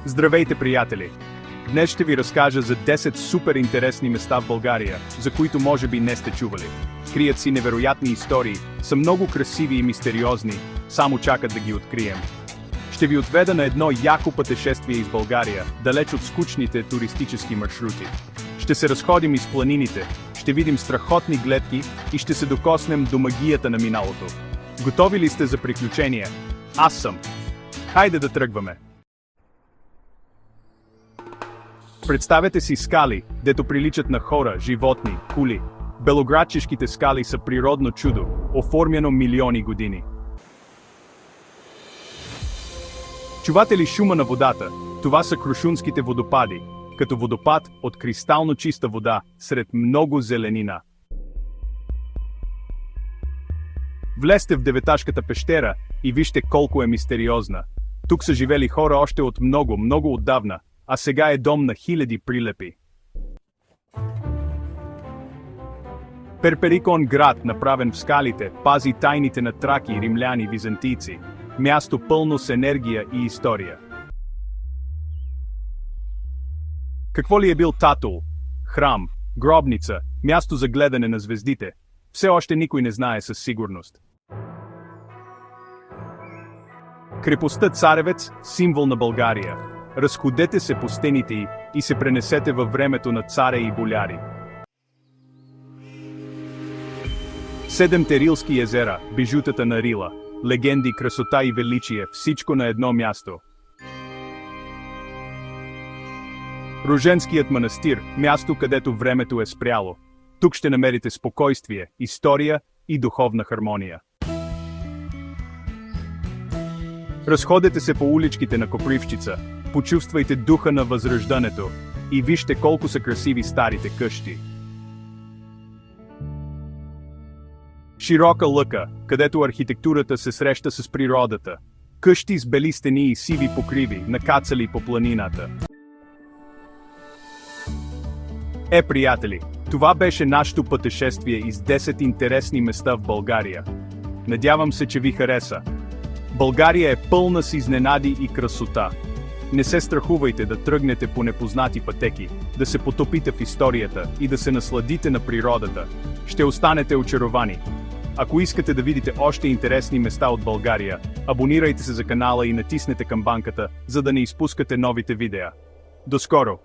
Здравейте, приятели! Днес ще ви разкажа за 10 супер интересни места в България, за които може би не сте чували. Крият си невероятни истории, са много красиви и мистериозни, само чакат да ги открием. Ще ви отведа на едно яко пътешествие из България, далеч от скучните туристически маршрути. Ще се разходим из планините, ще видим страхотни гледки и ще се докоснем до магията на миналото. Готови ли сте за приключения? Аз съм! Хайде да тръгваме! Представете си скали, дето приличат на хора, животни, кули. Белоградчишките скали са природно чудо, оформяно милиони години. Чувате ли шума на водата? Това са Крушунските водопади, като водопад от кристално чиста вода, сред много зеленина. Влезте в Деветашката пещера и вижте колко е мистериозна. Тук са живели хора още от много отдавна, а сега е дом на хиляди прилепи. Перперикон град, направен в скалите, пази тайните на траки, римляни, византийци. Място пълно с енергия и история. Какво ли е бил Татул? Храм, гробница, място за гледане на звездите. Все още никой не знае със сигурност. Крепостта Царевец, символ на България. Разходете се по стените й и се пренесете във времето на царе и боляри. Седемте рилски езера, бижутата на Рила. Легенди, красота и величие, всичко на едно място. Руженският манастир, място където времето е спряло. Тук ще намерите спокойствие, история и духовна хармония. Разходете се по уличките на Копривщица, почувствайте духа на възраждането и вижте колко са красиви старите къщи. Широка лъка, където архитектурата се среща с природата. Къщи с бели стени и сиви покриви, накацали по планината. Приятели, това беше нашето пътешествие из 10 интересни места в България. Надявам се, че ви хареса. България е пълна с изненади и красота. Не се страхувайте да тръгнете по непознати пътеки, да се потопите в историята и да се насладите на природата. Ще останете очаровани. Ако искате да видите още интересни места от България, абонирайте се за канала и натиснете камбанката, за да не изпускате новите видеа. До скоро!